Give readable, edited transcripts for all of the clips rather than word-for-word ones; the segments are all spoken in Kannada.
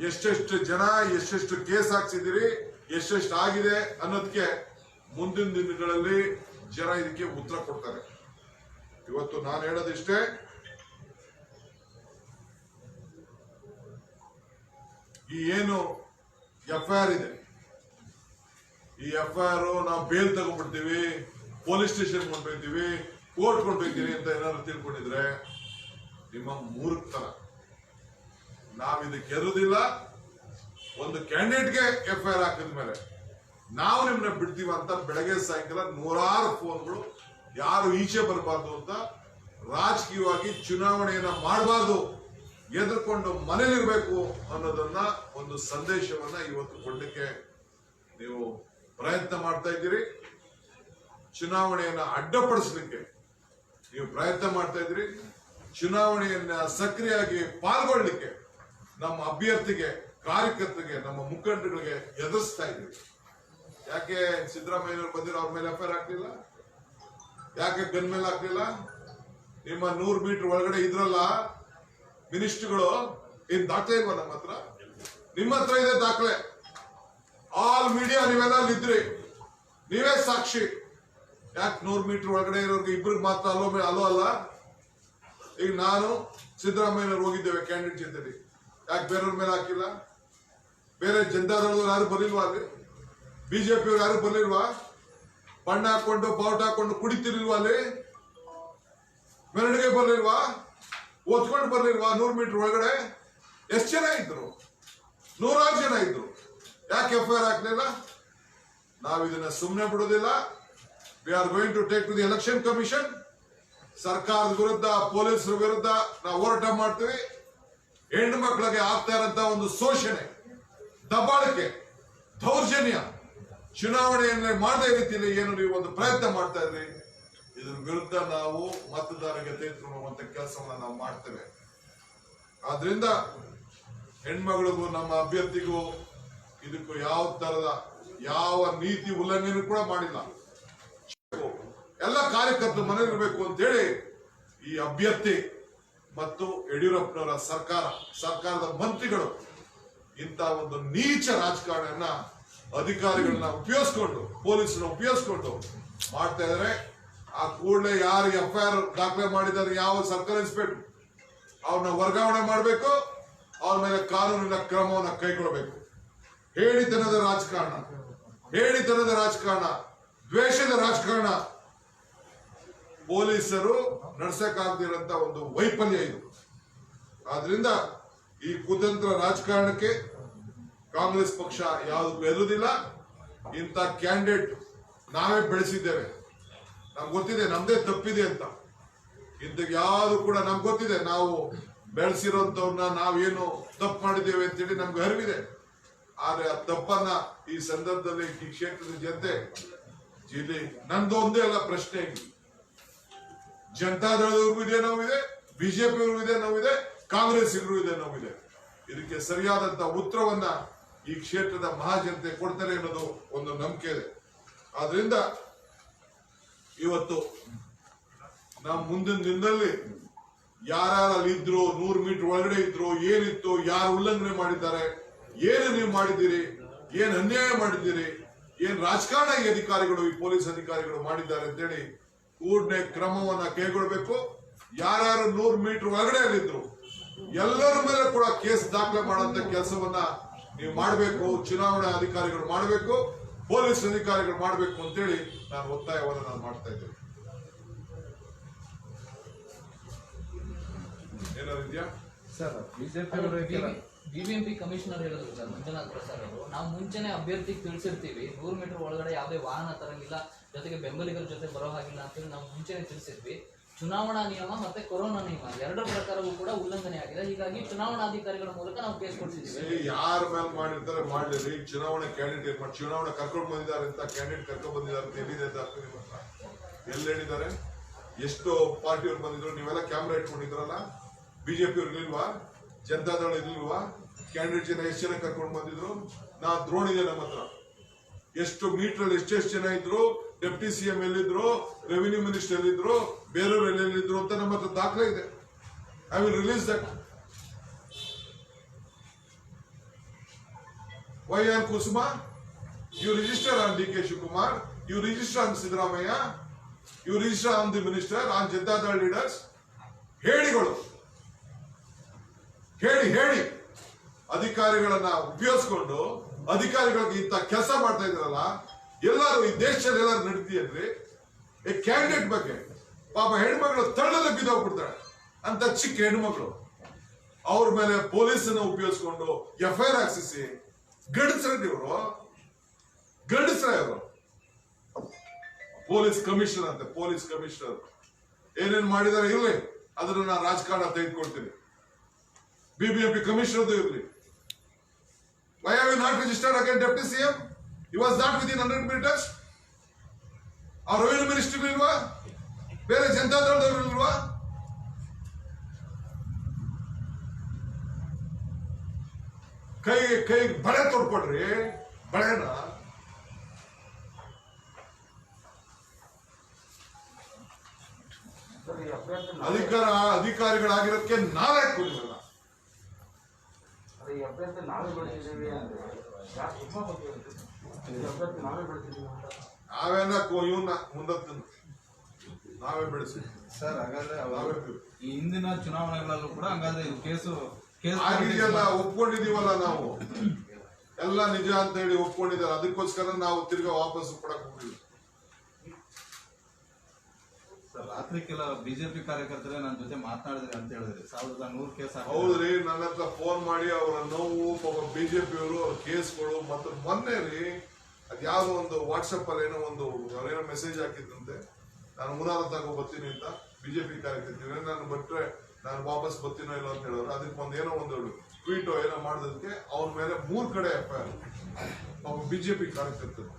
ಎಷ್ಟೆಷ್ಟು ಜನ ಎಷ್ಟೆಷ್ಟು ಕೇಸ್ ಹಾಕ್ಸಿದಿರಿ, ಎಷ್ಟೆಷ್ಟು ಆಗಿದೆ ಅನ್ನೋದಕ್ಕೆ ಮುಂದಿನ ದಿನಗಳಲ್ಲಿ ಜನ ಇದಕ್ಕೆ ಉತ್ತರ ಕೊಡ್ತಾರೆ. ಇವತ್ತು ನಾನು ಹೇಳೋದಿಷ್ಟೇ, ಈ ಏನು FIR ಇದೆ, ಈ FIR ನಾವು ಬೇಲ್ ತಗೊಂಡ್ಬಿಡ್ತೀವಿ, ಪೊಲೀಸ್ ಸ್ಟೇಷನ್ ಕೊಂಡೊಯ್ತೀವಿ, ಕೋರ್ಟ್ ಕೊಂಡೊಯ್ತೀವಿ ಅಂತ ಏನಾದ್ರು ತಿಳ್ಕೊಂಡಿದ್ರೆ ನಿಮ್ಮ ಮೂರ್ಖತನ. ನಾವಿದಕ್ಕೆ ಎರುದಿಲ್ಲ. ಒಂದು ಕ್ಯಾಂಡಿಡೇಟ್ಗೆ FIR ಹಾಕಿದ ಮೇಲೆ ನಾವು ನಿಮ್ಮನ್ನ ಬಿಡ್ತೀವ ಅಂತ ಬೆಳಗ್ಗೆ ಸಾಯಂಕಾಲ ನೂರಾರು ಫೋನ್ಗಳು, ಯಾರು ಈಚೆ ಬರಬಾರ್ದು ಅಂತ, ರಾಜಕೀಯವಾಗಿ ಚುನಾವಣೆಯನ್ನ ಮಾಡಬಾರ್ದು, ಎದುರ್ಕೊಂಡು ಮನೇಲಿರ್ಬೇಕು ಅನ್ನೋದನ್ನ ಒಂದು ಸಂದೇಶವನ್ನ ಇವತ್ತು ಕೊಡ್ಲಿಕ್ಕೆ ನೀವು ಪ್ರಯತ್ನ ಮಾಡ್ತಾ ಇದ್ದೀರಿ. ಚುನಾವಣೆಯನ್ನ ಅಡ್ಡಪಡಿಸಲಿಕ್ಕೆ ನೀವು ಪ್ರಯತ್ನ ಮಾಡ್ತಾ ಇದ್ದೀರಿ. ಚುನಾವಣೆಯನ್ನ ಸಕ್ರಿಯವಾಗಿ ಪಾಲ್ಗೊಳ್ಳಿಕ್ಕೆ ನಮ್ಮ ಅಭ್ಯರ್ಥಿಗೆ, ಕಾರ್ಯಕರ್ತರಿಗೆ, ನಮ್ಮ ಮುಖಂಡಗಳಿಗೆ ಎದುರಿಸ್ತಾ ಇದ್ದೀವಿ. ಯಾಕೆ ಸಿದ್ದರಾಮಯ್ಯನವರು ಬಂದಿರೋ ಅವ್ರ ಮೇಲೆ FIR ಹಾಕ್ಲಿಲ್ಲ? ಯಾಕೆ ಗನ್ ಮೇಲೆ ಹಾಕ್ಲಿಲ್ಲ? ನಿಮ್ಮ 100 ಮೀಟರ್ ಒಳಗಡೆ ಇದ್ರಲ್ಲ ಮಿನಿಸ್ಟ್ರುಗಳು, ಏನ್ ದಾಖಲೆ ಇಲ್ವಾ ನಮ್ಮ ಹತ್ರ? ನಿಮ್ಮ ಹತ್ರ ಇದೆ ದಾಖಲೆ. ಆಲ್ ಮೀಡಿಯಾ ನೀವೆಲ್ಲ ಇದ್ರಿ, ನೀವೇ ಸಾಕ್ಷಿ. ಯಾಕೆ 100 ಮೀಟರ್ ಒಳಗಡೆ ಇರೋರ್ಗೆ ಇಬ್ರಿಗೆ ಮಾತ್ರ ಅಲೋ ಅಲ್ಲ? ಈಗ ನಾನು ಸಿದ್ದರಾಮಯ್ಯನವ್ರು ಹೋಗಿದ್ದೇವೆ ಕ್ಯಾಂಡಿಡೇಟ್ ಜೊತೆಲಿ, ಯಾಕೆ ಬೇರೆಯವ್ರ ಮೇಲೆ ಹಾಕಿಲ್ಲ? ಬೇರೆ ಜನತಾದಳದವ್ರು ಯಾರು ಬರ್ಲಿಲ್ವಾ? ಅಲ್ಲಿ ಬಿಜೆಪಿಯವ್ರು ಯಾರು ಬರ್ಲಿಲ್ವಾ? ಬಣ್ಣ ಹಾಕೊಂಡು ಬಾವುಟ ಹಾಕೊಂಡು ಕುಡಿತಿರ್ಲಿಲ್ವಾ? ಅಲ್ಲಿ ಮೆರವಣಿಗೆ ಬರ್ಲಿಲ್ವಾ? ಓದ್ಕೊಂಡು ಬರ್ಲಿಲ್ವಾ? 100 ಮೀಟರ್ ಒಳಗಡೆ ಎಷ್ಟು ಜನ ಇದ್ರು? 100 ಜನ ಇದ್ರು. ಯಾಕೆ FIR ಹಾಕ್ಲಿಲ್ಲ? ನಾವು ಇದನ್ನ ಸುಮ್ಮನೆ ಬಿಡೋದಿಲ್ಲ. We are going to take to the election commission. ಸರ್ಕಾರದ ವಿರುದ್ಧ, ಪೊಲೀಸರ ವಿರುದ್ಧ ನಾವು ಹೋರಾಟ ಮಾಡ್ತೀವಿ. ಹೆಣ್ಣು ಮಕ್ಕಳಿಗೆ ಆಗ್ತಾ ಇರೋಂತ ಒಂದು ಶೋಷಣೆ, ದಬ್ಬಾಳಿಕೆ, ದೌರ್ಜನ್ಯ, ಚುನಾವಣೆಯನ್ನೇ ಮಾಡದೇ ರೀತಿಯಲ್ಲಿ ಏನು ನೀವು ಒಂದು ಪ್ರಯತ್ನ ಮಾಡ್ತಾ ಇದ್ರಿ, ಇದ್ರ ವಿರುದ್ಧ ನಾವು ಮತದಾರರಿಗೆ ತೆಗೆದುಕೊಳ್ಳುವಂತ ಕೆಲಸವನ್ನ ನಾವು ಮಾಡ್ತೇವೆ. ಆದ್ರಿಂದ ಹೆಣ್ಮಗಳಿಗೂ ನಮ್ಮ ಅಭ್ಯರ್ಥಿಗೂ ಇದಕ್ಕೂ ಯಾವ ತರದ ಯಾವ ನೀತಿ ಉಲ್ಲಂಘನೆ ಕೂಡ ಮಾಡಿಲ್ಲ. ಎಲ್ಲ ಕಾರ್ಯಕರ್ತರು ಮನೆಯಿರಬೇಕು ಅಂತ ಹೇಳಿ ಈ ಅಭ್ಯರ್ಥಿ ಮತ್ತು ಯಡಿಯೂರಪ್ಪನವರ ಸರ್ಕಾರದ ಮಂತ್ರಿಗಳು ಇಂತ ಒಂದು ನೀಚ ರಾಜಕಾರಣನ ಅಧಿಕಾರಿಗಳನ್ನ ಉಪಯೋಗಿಸ್ಕೊಂಡು, ಪೊಲೀಸರನ್ನ ಉಪಯೋಗಿಸ್ಕೊಂಡು ಮಾಡ್ತಾ ಇದಾರೆ. ಆ ಕೂಡಲೇ ಯಾರು FIR ದಾಖಲೆ ಮಾಡಿದ್ದಾರೆ, ಯಾವ ಸರ್ಕಲ್ ಇನ್ಸ್ಪೆಕ್ಟರ್, ಅವ್ರನ್ನ ವರ್ಗಾವಣೆ ಮಾಡಬೇಕು, ಅವ್ರ ಮೇಲೆ ಕಾನೂನಿನ ಕ್ರಮವನ್ನು ಕೈಗೊಳ್ಳಬೇಕು. ಹೇಳಿತನದ ರಾಜಕಾರಣ, ದ್ವೇಷದ ರಾಜಕಾರಣ ಪೊಲೀಸರು ನಡೆಸಕ್ಕಾಗದಿರಂತ ಒಂದು ವೈಫಲ್ಯ ಇದು. ಆದ್ರಿಂದ ಈ ಕುತಂತ್ರ ರಾಜಕಾರಣಕ್ಕೆ ಕಾಂಗ್ರೆಸ್ ಪಕ್ಷ ಯಾವುದಕ್ಕೂ ಎದುರುದಿಲ್ಲ. ಇಂಥ ಕ್ಯಾಂಡಿಡೇಟ್ ನಾವೇ ಬೆಳೆಸಿದ್ದೇವೆ, ನಮ್ಗೆ ಗೊತ್ತಿದೆ ನಮ್ದೇ ತಪ್ಪಿದೆ ಅಂತ. ಇಂಥ ಯಾವುದು ಕೂಡ ನಮ್ಗೆ ಗೊತ್ತಿದೆ, ನಾವು ಬೆಳೆಸಿರೋಂಥವ್ರನ್ನ ನಾವೇನು ತಪ್ಪು ಮಾಡಿದ್ದೇವೆ ಅಂತೇಳಿ ನಮ್ಗೆ ಅರಿವಿದೆ. ಆದ್ರೆ ಆ ತಪ್ಪನ್ನ ಈ ಸಂದರ್ಭದಲ್ಲಿ ಈ ಕ್ಷೇತ್ರದ ಜನತೆ ಜಿಲ್ಲೆ ನಂದು ಒಂದೇ ಅಲ್ಲ ಪ್ರಶ್ನೆ, ಜನತಾದಳದವ್ರಿಗೂ ಇದೆ ನೋವಿದೆ, ಬಿಜೆಪಿಯವ್ರಿಗೂ ಇದೆ ನೋವಿದೆ, ಕಾಂಗ್ರೆಸ್ಸಿಗೂ ಇದೆ ನೋವಿದೆ. ಇದಕ್ಕೆ ಸರಿಯಾದಂತ ಉತ್ತರವನ್ನ ಈ ಕ್ಷೇತ್ರದ ಮಹಾಜನತೆ ಕೊಡ್ತಾರೆ ಅನ್ನೋದು ಒಂದು ನಂಬಿಕೆ ಇದೆ. ಆದ್ರಿಂದ ಇವತ್ತು ನಮ್ಮ ಮುಂದಿನ ದಿನದಲ್ಲಿ ಯಾರ್ಯಾರಲ್ಲಿ ಇದ್ರು, 100 ಮೀಟರ್ ಒಳಗಡೆ ಇದ್ರು, ಏನಿತ್ತು, ಯಾರು ಉಲ್ಲಂಘನೆ ಮಾಡಿದ್ದಾರೆ, ಏನು ನೀವು ಮಾಡಿದ್ದೀರಿ, ಏನ್ ಅನ್ಯಾಯ ಮಾಡಿದ್ದೀರಿ, ಏನ್ ರಾಜಕಾರಣ ಈ ಅಧಿಕಾರಿಗಳು, ಈ ಪೊಲೀಸ್ ಅಧಿಕಾರಿಗಳು ಮಾಡಿದ್ದಾರೆ ಅಂತೇಳಿ ಕೂಡಲೇ ಕ್ರಮವನ್ನ ಕೈಗೊಳ್ಳಬೇಕು. ಯಾರ್ಯಾರು 100 ಮೀಟರ್ ಒಳಗಡೆ ಅಲ್ಲಿದ್ರು ಎಲ್ಲರ ಮೇಲೆ ಕೂಡ ಕೇಸ್ ದಾಖಲೆ ಮಾಡುವಂತ ಕೆಲಸವನ್ನ ನೀವು ಮಾಡಬೇಕು, ಚುನಾವಣಾ ಅಧಿಕಾರಿಗಳು ಮಾಡಬೇಕು, ಪೊಲೀಸ್ ಅಧಿಕಾರಿಗಳು ಮಾಡಬೇಕು ಅಂತೇಳಿ ನಾನು ಒತ್ತಾಯವನ್ನು ನಾನು ಮಾಡ್ತಾ ಇದ್ದೇನೆ. ಏನಾರಿದ್ಯಾ ಸರ್? ಬಿಬಿಎಂಪಿ ಕಮಿಷನರ್ ಹೇಳಿದ್ರು ಸರ್, ಮಂಜುನಾಥ್ ಪ್ರಸಾದ್ ಅವರು, ನಾವು ಮುಂಚೆನೆ ಅಭ್ಯರ್ಥಿಗೆ ತಿಳಿಸಿರ್ತೀವಿ 100 ಮೀಟರ್ ಒಳಗಡೆ ಯಾವುದೇ ವಾಹನ ತರಂಗಿಲ್ಲ, ಜೊತೆಗೆ ಬೆಂಬಲಿಗರ ಜೊತೆ ಬರೋ ಹಾಗಿಲ್ಲ ಅಂತೇಳಿ ನಾವು ಮುಂಚೆನೆ ತಿಳಿಸಿದ್ವಿ. ಚುನಾವಣಾ ನಿಯಮ ಮತ್ತೆ ಕೊರೋನಾ ನಿಯಮ ಎರಡರ ಪ್ರಕಾರವೂ ಕೂಡ ಉಲ್ಲಂಘನೆ ಆಗಿದೆ. ಹೀಗಾಗಿ ಚುನಾವಣಾಧಿಕಾರಿಗಳ ಮೂಲಕ ನಾವು ಕೇಸ್ ಕೊಡ್ತಿದ್ದೀವಿ. ಯಾರ ಮೇಲೆ ಮಾಡಿರ್ತಾರೆ ಮಾಡಲಿ. ಚುನಾವಣಾ ಕ್ಯಾಂಡಿಡೇಟ್ ಮಾಡಿ ಚುನಾವಣಾ ಕರ್ಕೊಂಡು ಬಂದಿದ್ದಾರೆ ಅಂತ, ಕ್ಯಾಂಡಿಡೇಟ್ ಕರ್ಕೊಂಡು ಬಂದಿದ್ದಾರೆ ಅಂತ ಎಲ್ಲಿದೆ ಎಲ್ಲಿ ಹೇಳಿದ್ದಾರೆ? ಎಷ್ಟು ಪಾರ್ಟಿಯವ್ರು ಬಂದಿದ್ರು? ನೀವೆಲ್ಲ ಕ್ಯಾಮ್ರಾ ಇಟ್ಕೊಂಡಿದ್ರಲ್ಲ, ಬಿಜೆಪಿ ಅವ್ರು ಇರ್ಲಿಲ್ವಾ? ಜನತಾದಳ ಇರ್ಲಿಲ್ವಾ? ಕ್ಯಾಂಡಿಡೇಟ್ ಜನ ಎಷ್ಟು ಜನ ಕರ್ಕೊಂಡು ಬಂದಿದ್ರು? ದ್ರೋಣ್ ಇದೆ ನಮ್ಮ ಹತ್ರ. ಎಷ್ಟು ಮೀಟರ್ ಅಲ್ಲಿ ಎಷ್ಟೆಷ್ಟು ಜನ ಇದ್ರು, ಡೆಪ್ಟಿ CM ಎಲ್ಲಿದ್ರು, ರೆವಿನ್ಯೂ ಮಿನಿಸ್ಟರ್ ಎಲ್ಲಿದ್ರು, ಬೇರೆಯವರು ಎಲ್ಲೆಲ್ಲಿದ್ರು ಅಂತ ನಮ್ಮ ಹತ್ರ ದಾಖಲೆ ಇದೆ. I will release that. YN Kusuma, you register on DK Shivakumar, you register on Siddaramaiah, you register on the minister, on Janata Dal leaders. ಹೇಳಿಗಳು ಹೇಳಿ ಅಧಿಕಾರಿಗಳನ್ನ ಉಪಯೋಗಿಸ್ಕೊಂಡು ಅಧಿಕಾರಿಗಳಿಗೆ ಇಂಥ ಕೆಲಸ ಮಾಡ್ತಾ ಇದ್ರಲ್ಲ, ಎಲ್ಲರೂ ಈ ದೇಶದಲ್ಲಿ ಎಲ್ಲರೂ ನಡೀತೀಯನ್ರಿ. ಈ ಕ್ಯಾಂಡಿಡೇಟ್ ಬಗ್ಗೆ ಪಾಪ ಹೆಣ್ಮಗಳು ತಳ್ಳಲೆ ಬಿದ್ದೋಗ್ಬಿಡ್ತಾಳೆ ಅಂತ ಚಿಕ್ಕ ಹೆಣ್ಮಗಳು, ಅವ್ರ ಮೇಲೆ ಪೊಲೀಸನ್ನ ಉಪಯೋಗಿಸ್ಕೊಂಡು FIR ಹಾಕ್ಸಿಸಿ ಗಂಡಸ್ರಂడి ಇವರು, ಪೊಲೀಸ್ ಕಮಿಷನರ್ ಅಂತೆ, ಪೊಲೀಸ್ ಕಮಿಷನರ್ ಏನೇನ್ ಮಾಡಿದಾರೆ ಇರ್ಲಿ, ಅದನ್ನ ನಾನು ರಾಜಕಾರಣ ತೆಗೆದುಕೊಳ್ತೀನಿ. BBMP ಕಮಿಷನರ್ ಇರ್ಲಿ. Why have you not registered again Deputy CM? He was not within 100 meters. ಅವ್ರ ರೆವಿನ್ಯೂ ಮಿನಿಸ್ಟರ್ ಇಲ್ವಾ? ಬೇರೆ ಜನತಾದಳದವರು ಇಲ್ವಾ? ಕೈ ಬಳೆ ತೊಡ್ಕೊಡ್ರಿ, ಬಳೆನ ಅಧಿಕಾರಿಗಳಾಗಿರೋದಕ್ಕೆ ನಾವೇ ಕೂಲಿಲ್ಲ. ನಾವೇನ ಇವನ್ನ ಮುಂದಕ್ಕೆ ನಾವೇ ಬೆಳೆಸಿ ಸರ್. ಹಾಗಾದ್ರೆ ಈ ಹಿಂದಿನ ಚುನಾವಣೆಗಳಲ್ಲೂ ಕೂಡ ಹಂಗಾದ್ರೆ ಇದು ಕೇಸು ಆಗಿದೆಯಲ್ಲ, ಒಪ್ಕೊಂಡಿದೀವಲ್ಲ ನಾವು, ಎಲ್ಲ ನಿಜ ಅಂತ ಹೇಳಿ ಒಪ್ಕೊಂಡಿದ್ದಾರೆ. ಅದಕ್ಕೋಸ್ಕರ ನಾವು ತಿರ್ಗಾ ವಾಪಸ್ ಕೊಡಕ್ ಹೋಗಿದ್ವಿ. ರಾತ್ರಿ ಕೆಲ ಬಿಜೆಪಿ ಕಾರ್ಯಕರ್ತರೇ ನನ್ನ ಜೊತೆ ಮಾತನಾಡಿದ್ರಿ ಅಂತ ಹೇಳಿದ್ರಿ. 1100 ಕೇಸ್. ಹೌದ್ರಿ, ನನ್ನ ಹತ್ರ ಫೋನ್ ಮಾಡಿ ಅವರ ನೋವು, ಪಾಪ ಬಿಜೆಪಿ ಅವರು ಅವ್ರ ಕೇಸ್ಗಳು, ಮತ್ತು ಮೊನ್ನೆ ರೀ ಅದ್ಯಾವುದೋ ಒಂದು ವಾಟ್ಸಪ್ ಅಲ್ಲಿ ಏನೋ ಒಂದು ಅವರೇನೋ ಮೆಸೇಜ್ ಹಾಕಿದ್ದಂತೆ, ನಾನು ಮುನಾರ ತಗೋ ಬರ್ತೀನಿ ಅಂತ. ಬಿಜೆಪಿ ಕಾರ್ಯಕರ್ತರು ನಾನು ಬಿಟ್ರೆ ನಾನು ವಾಪಸ್ ಬರ್ತೀನೋ ಇಲ್ಲ ಅಂತ ಹೇಳೋರು. ಅದಕ್ಕೆ ಏನೋ ಒಂದು ಟ್ವೀಟ್ ಏನೋ ಮಾಡೋದಕ್ಕೆ ಅವ್ರ ಮೇಲೆ 3 ಕಡೆ FIR, ಪಾಪ ಬಿಜೆಪಿ ಕಾರ್ಯಕರ್ತರು.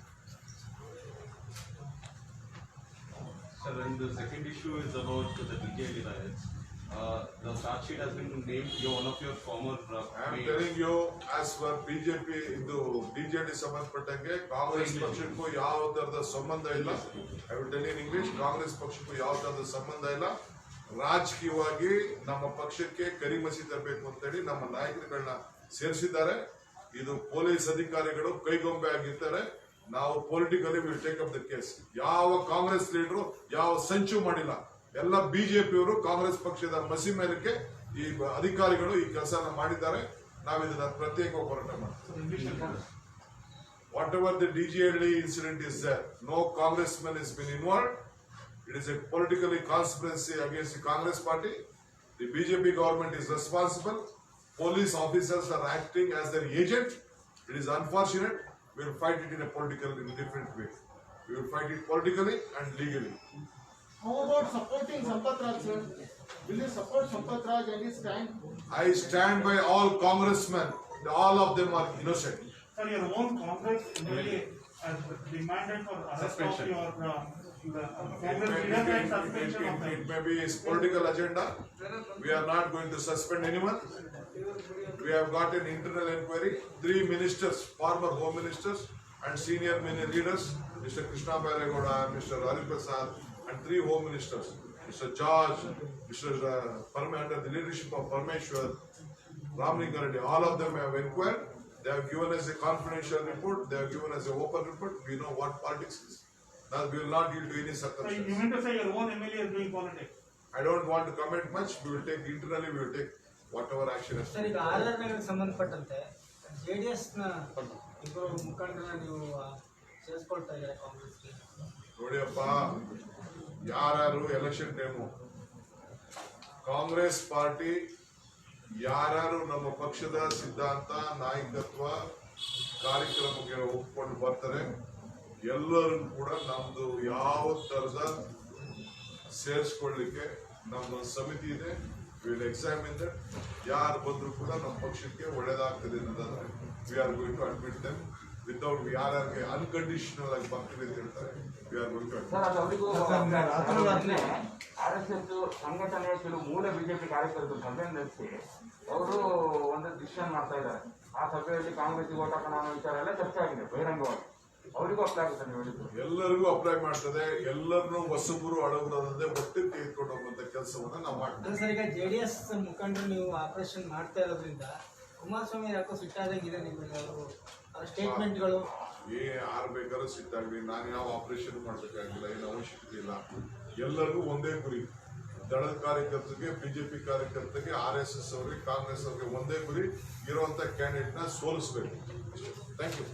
Sir, and the second issue is about the DJD riots. The start sheet has been named. You're one of your former. I am telling you, as per BJP, ಇದು DJD ಸಂಬಂಧಪಟ್ಟಂಗೆ ಕಾಂಗ್ರೆಸ್ ಪಕ್ಷಕ್ಕೂ ಯಾವ ತರದ ಸಂಬಂಧ ಇಲ್ಲ. I will tell in English, Congress ಪಕ್ಷಕ್ಕೂ ಯಾವ ತರದ ಸಂಬಂಧ ಇಲ್ಲ. ರಾಜಕೀಯವಾಗಿ ನಮ್ಮ ಪಕ್ಷಕ್ಕೆ ಕರಿಮಸಿ ತರಬೇಕು ಅಂತೇಳಿ ನಮ್ಮ ನಾಯಕರುಗಳನ್ನ ಸೇರಿಸಿದ್ದಾರೆ. ಇದು ಪೊಲೀಸ್ ಅಧಿಕಾರಿಗಳು ಕೈಗೊಂಬೆ ಆಗಿರ್ತಾರೆ. ನಾವು politically will take up the case. ಯಾವ ಕಾಂಗ್ರೆಸ್ ಲೀಡರು ಯಾವ ಸಂಚು ಮಾಡಿಲ್ಲ. ಎಲ್ಲ ಬಿಜೆಪಿಯವರು ಕಾಂಗ್ರೆಸ್ ಪಕ್ಷದ ಮಸಿ ಮೇಲಕ್ಕೆ ಈ ಅಧಿಕಾರಿಗಳು ಈ ಕೆಲಸನ ಮಾಡಿದ್ದಾರೆ. ನಾವು ಇದನ್ನ ಪ್ರತ್ಯೇಕ ಹೋರಾಟ ಮಾಡ್ತೀವಿ. What ever the DJD incident is there, no congressman has been involved. It is a politically conspiracy against the Congress party. The BJP government is responsible. Police officers are acting as their agent. It is unfortunate. We will fight it in a different way. We will fight it politically and legally. How about supporting Sampath Raj, sir? Will you support Sampath Raj and his stand? I stand by all congressmen. All of them are innocent. Sir, your own Congress MLA has demanded for arrest of your Congress leader and suspension of them. It may be his political agenda. We are not going to suspend anyone. We have got an internal inquiry. 3 ministers, former home ministers and senior leaders, Mr. Krishna Bairegowda, Mr. Hari Prasad, and 3 home ministers, Mr. George, Mr. under the leadership of Parmeshwar, Ramlinga Reddy, all of them have inquired. They have given us a confidential report. They have given us an open report. We know what politics is. Now we will not yield to any So circumstances. you mean to say your own MLA is doing politics? I don't want to comment much. We will take internally. We will take whatever action is. Sir, ಈಗ RR ನಗರಕ್ಕೆ ಸಂಬಂಧಪಟ್ಟಂತೆ JDSನ ಇಬ್ಬರು ಮುಖಂಡರನ್ನ ನೀವು ಸೇರಿಸ್ಕೊಳ್ತಾ ಇದ್ದಾರೆ ಕಾಂಗ್ರೆಸ್ಗೆ. ನೋಡಿಯಪ್ಪ, ಯಾರು ಎಲೆಕ್ಷನ್ ಟೈಮು ಕಾಂಗ್ರೆಸ್ ಪಾರ್ಟಿ ಯಾರು ನಮ್ಮ ಪಕ್ಷದ ಸಿದ್ಧಾಂತ, ನಾಯಕತ್ವ, ಕಾರ್ಯಕ್ರಮಕ್ಕೆ ಒಪ್ಕೊಂಡು ಬರ್ತಾರೆ, ಎಲ್ಲರೂ ಕೂಡ ನಮ್ದು ಯಾವ ತರದ ಸೇರಿಸ್ಕೊಳ್ಳಿಕ್ಕೆ ನಮ್ದೊಂದು ಸಮಿತಿ ಇದೆ. Will examine that. ಯಾರು ಬಂದ್ರು ಕೂಡ ನಮ್ಮ ಪಕ್ಷಕ್ಕೆ ಒಳ್ಳೇದಾಗ್ತದೆ ಅನ್ನೋದಾದ್ರೆ we are going to admit them without ಯಾರ್ಯಾರಿಗೆ ಅನ್ಕಂಡೀಷನಲ್ ಆಗಿ ಬರ್ತೀವಿ ಅಂತ ಹೇಳ್ತಾರೆ. We are going to RSS ಸಂಘಟನೆಯ ಕೆಲವು ಮೂಲ ಬಿಜೆಪಿ ಕಾರ್ಯಕರ್ತರು ಸಭೆ ನಡೆಸಿ ಅವರು ಒಂದು ಡಿಸಿಷನ್ ಮಾಡ್ತಾ ಇದ್ದಾರೆ. ಆ ಸಭೆಯಲ್ಲಿ ಕಾಂಗ್ರೆಸ್ ಓಟ್ ಹಾಕೋಣ ಅನ್ನೋ ವಿಚಾರ ಎಲ್ಲ ಚರ್ಚೆ ಆಗಿದೆ ಬಹಿರಂಗವಾಗಿ. ಅವರಿಗೂ ಅಪ್ಲೈ ಆಗುತ್ತೆ ನೀವು ಹೇಳಿದ್ರು. ಎಲ್ಲರಿಗೂ ಅಪ್ಲೈ ಮಾಡ್ತದೆ. ಎಲ್ಲರನ್ನೂ ಹೊಸಬರು ಹಳಬರದಂತೆ ಒಟ್ಟಿಗೆ ತೆಗೆದುಕೊಂಡು ಹೋಗುವಂತ ಕೆಲಸವನ್ನ ನಾವು ಮಾಡ್ತೀವಿ. ಸರ್, ಈಗ JDS ಮುಖಂಡರು ನೀವು ಆಪರೇಷನ್ ಮಾಡ್ತಾ ಇರೋದ್ರಿಂದ ಕುಮಾರಸ್ವಾಮಿ ಯಾಕೋ ಸಿಟ್ಟಾದಂಗಿದೆ ನಿಮಗೆ. ಅವರು ಸ್ಟೇಟ್ಮೆಂಟ್ಗಳು ಯಾರು ಬೇಕಾದ್ರೂ ಸಿಟ್ಟಾಗ್ಲಿ, ನಾನು ಯಾವ ಆಪರೇಷನ್ ಮಾಡ್ಬೇಕಾಗಿಲ್ಲ, ಏನು ಅವಶ್ಯಕತೆ ಇಲ್ಲ. ಎಲ್ಲರಿಗೂ ಒಂದೇ ಗುರಿ, ದಳದ ಕಾರ್ಯಕರ್ತರಿಗೆ, ಬಿಜೆಪಿ ಕಾರ್ಯಕರ್ತರಿಗೆ, RSS ಅವರಿಗೆ, ಕಾಂಗ್ರೆಸ್ ಅವರಿಗೆ ಒಂದೇ ಗುರಿ, ಇರುವಂತ ಕ್ಯಾಂಡಿಡೇಟ್ ನ ಸೋಲಿಸಬೇಕು. Thank you.